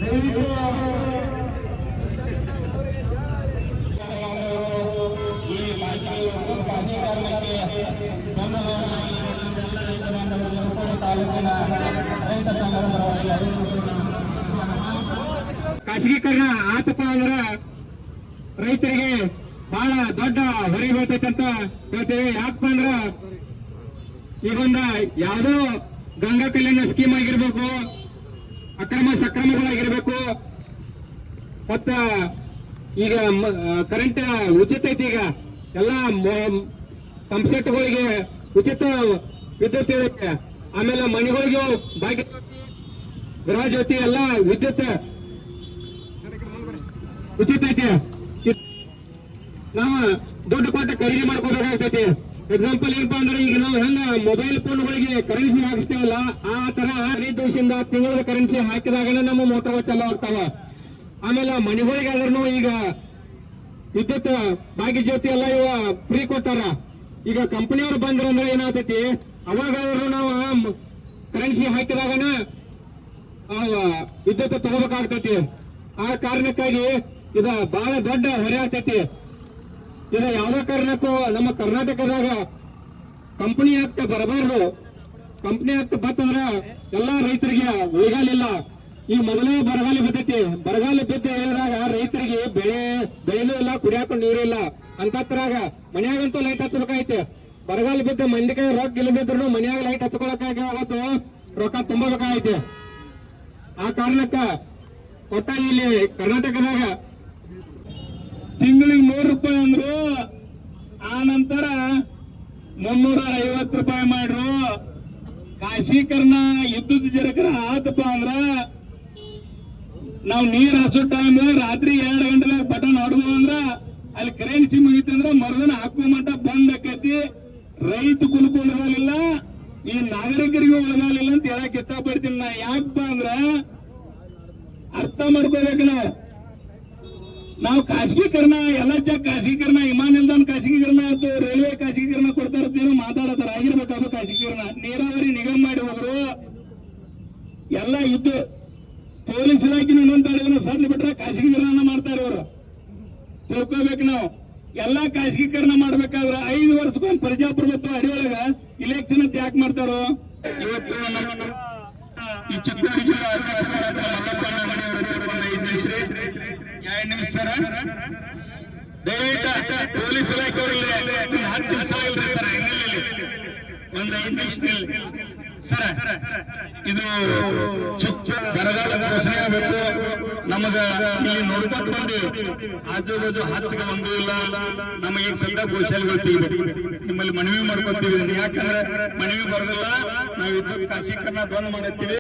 ಈ ಖಾಸಗೀಕರಣಕ್ಕೆ ಬೆಂಬಲವಾಗಿ ಎಲ್ಲ ರೈತ ಬಾಂಧವರಿಗೆ ತಾಲೂಕಿನ ರೈತ ಸಂಘದ ಪರವಾಗಿ ಖಾಸಗೀಕರಣ ಆತಪ್ಪ ಅಂದ್ರ ರೈತರಿಗೆ ಬಹಳ ದೊಡ್ಡ ಹೊರೆ ಬರ್ತೈತಂತ ಹೇಳ್ತೇವೆ. ಯಾಕಪ್ಪ ಅಂದ್ರ ಈಗೊಂದ ಯಾವುದೋ ಗಂಗಾ ಕಲ್ಯಾಣ ಸ್ಕೀಮ್ ಆಗಿರ್ಬೇಕು, ಅಕ್ರಮ ಸಕ್ರಮಗಳಾಗಿರ್ಬೇಕು, ಮತ್ತ ಈಗ ಕರೆಂಟ್ ಉಚಿತ ಐತಿ. ಈಗ ಎಲ್ಲಾ ಪಂಪ್ಸೆಟ್ಗಳಿಗೆ ಉಚಿತ ವಿದ್ಯುತ್ ಇರುತ್ತೆ. ಆಮೇಲೆ ಮನೆಗಳಿಗೆ ಭಾಗ್ಯ ಗೃಹ ಜ್ಯೋತಿ ಎಲ್ಲ ವಿದ್ಯುತ್ ಉಚಿತ ಐತಿ. ನಾವು ದುಡ್ಡು ಕೊಟ್ಟು ಖರೀದಿ ಮಾಡ್ಕೋಬೇಕಾಗ್ತೈತಿ. ಎಕ್ಸಾಂಪಲ್ ಏನಪ್ಪ ಅಂದ್ರೆ ಈಗ ನಾವು ಹೆಂಗ ಮೊಬೈಲ್ ಫೋನ್ಗಳಿಗೆ ಕರೆನ್ಸಿ ಹಾಕಿಸ್ತೇವಲ್ಲ, ಆ ತರ 5 ದಿವಸದಿಂದ ತಿಂಗಳ ಕರೆನ್ಸಿ ಹಾಕಿದಾಗನೇ ನಮ್ಮ ಮೋಟರ್ ಚಾಲು ಆಗ್ತಾವ. ಆಮೇಲೆ ಮನೆಗಳಿಗೆ ಆದ್ರೂ ಈಗ ವಿದ್ಯುತ್ ಭಾಗ್ಯ ಜ್ಯೋತಿ ಎಲ್ಲ ಇವ ಫ್ರೀ ಕೊಟ್ಟಾರ. ಈಗ ಕಂಪನಿಯವರು ಬಂದ್ರು ಅಂದ್ರೆ ಏನಾಗ್ತೈತಿ, ಅವಾಗಾದ್ರೂ ನಾವು ಕರೆನ್ಸಿ ಹಾಕಿದಾಗನ ವಿದ್ಯುತ್ ತಗೋಬೇಕಾಗ್ತೈತಿ. ಆ ಕಾರಣಕ್ಕಾಗಿ ಇದ ಬಹಳ ದೊಡ್ಡ ಹೊರೆ ಆಗ್ತೈತಿ. ಇದ ಯಾವ್ದೋ ಕಾರಣಕ್ಕೂ ನಮ್ಮ ಕರ್ನಾಟಕದಾಗ ಕಂಪನಿ ಆಕ್ಟ್ ಬರಬಾರ್ದು. ಕಂಪನಿ ಆಕ್ಟ್ ಬತ್ತಂದ್ರ ಎಲ್ಲಾ ರೈತರಿಗೆ ಉಳಿಗಾಲಿಲ್ಲ. ಈ ಮೊದಲೇ ಬರಗಾಲ ಬಿದ್ದೈತಿ. ಬರಗಾಲ ಬಿದ್ದ ಹೇಳಿದಾಗ ರೈತರಿಗೆ ಬೆಳೆನೂ ಇಲ್ಲ, ಕುಡಿಯಾಕ ನೀರು ಇಲ್ಲ. ಅಂತತ್ರಾಗ ಮನ್ಯಾಗಂತೂ ಲೈಟ್ ಹಚ್ಚಬೇಕಾಯ್ತು. ಬರಗಾಲ ಬಿದ್ದ ಮಂದಿಗೆ ರೊಕ್ಕ ಇಲ್ಲದಿದ್ರು ಮನ್ಯಾಗ ಲೈಟ್ ಹಚ್ಕೊಳಕಾಗಿ ಅವತ್ತು ರೊಕ್ಕ ತುಂಬಬೇಕಾಯ್ತು. ಆ ಕಾರಣಕ್ಕ ಒಟ್ಟ ಇಲ್ಲಿ ಕರ್ನಾಟಕದಾಗ ತಿಂಗಳಿಗೆ 100 ರೂಪಾಯಿ ಅಂದ್ರು, ಆ ನಂತರ 350 ರೂಪಾಯಿ ಮಾಡ್ರು. ಖಾಸಗೀಕರಣ ವಿದ್ಯುತ್ ಜರಕರ ಆತಪ್ಪ ಅಂದ್ರ ನಾವ್ ನೀರ್ ಹಸೋ ಟೈಮ್ ರಾತ್ರಿ 2 ಗಂಟೆದಾಗ ಬಟನ್ ಹೊಡೆದು ಅಂದ್ರ ಅಲ್ಲಿ ಕರೆನ್ಸಿ ಮುಗಿತಂದ್ರ ಮರದನ ಹಾಕುವ ಮಟ್ಟ ಬಂದ್ ಆಕೈತಿ. ರೈತ ಕುಲಕ್ಕೂ ಉಳಗಾಲಿಲ್ಲ, ಈ ನಾಗರಿಕರಿಗೂ ಉಳಗಾಲಿಲ್ಲ ಅಂತ ಹೇಳಕ್ ಇಷ್ಟಪಡ್ತೀನಿ ನಾ. ಯಾಕಪ್ಪ ಅಂದ್ರ ಅರ್ಥ ಮಾಡ್ಕೋಬೇಕು ನಾವು ಖಾಸಗೀಕರಣ ಎಲ್ಲ ಖಾಸಗೀಕರಣ, ವಿಮಾನ ನಿಲ್ದಾಣ ಖಾಸಗೀಕರಣ ಆಯ್ತು, ರೈಲ್ವೆ ಖಾಸಗೀಕರಣ ಕೊಡ್ತಾ ಇರ್ತೀವಿ ಮಾತಾಡತಾರ. ಆಗಿರ್ಬೇಕಾದ್ರು ಖಾಸಗೀಕರಣ ನೀರಾವರಿ ನಿಗಮ ಮಾಡಿ ಹೋದ್ರು ಎಲ್ಲ ಇದ್ದು. ಪೊಲೀಸ್ ಇಲಾಖೆ ಇನ್ನೊಂದು ಸಡ್ಲಿ ಬಿಟ್ರೆ ಖಾಸಗೀಕರಣ ಮಾಡ್ತಾರೆ ಇವರು. ತಿಳ್ಕೋಬೇಕು ನಾವು. ಎಲ್ಲಾ ಖಾಸಗೀಕರಣ ಮಾಡ್ಬೇಕಾದ್ರೆ 5 ವರ್ಷಕ್ಕೊಂದು ಪ್ರಜಾಪ್ರಭುತ್ವ ಅಡಿಯೊಳಗ ಇಲೆಕ್ಷನ್ ಅಂತ ಯಾಕೆ ಮಾಡ್ತಾರೋ? ಇವತ್ತು ಈ ಚಿಕ್ಕೋಡಿ ಜಿಲ್ಲಾ ನಿಮಿಷ ದಯವಿಟ್ಟು ಪೊಲೀಸ್ ಇಲಾಖೆಯವರಲ್ಲಿ 10 ನಿಮಿಷ ಇರ್ತಾರೆ. ಒಂದು 5 ನಿಮಿಷದಲ್ಲಿ ಸರ ಇದು ಬರಗಾಲ ಘೋಷಣೆ ಆಗಬೇಕು. ನಮಗ ಇಲ್ಲಿ ನೋಡ್ಕೊಂಡು ಬಂದು ಆಜು ಬಾಜು ಹಚ್ಚಗ ಒಂದು ಇಲ್ಲ. ನಮಗೆ ಈಗ ಸದ್ಯ ಗೋಶಾಲೆಗಳು ತೆಗಿಬೇಕು. ನಿಮ್ಮಲ್ಲಿ ಮನವಿ ಮಾಡ್ಕೊತೀವಿ. ಯಾಕಂದ್ರೆ ಮನವಿ ಬರೋದಿಲ್ಲ, ನಾವು ವಿದ್ಯುತ್ ಖಾಸಗೀಕರಣ ಬಂದ್ ಮಾಡತ್ತೀವಿ.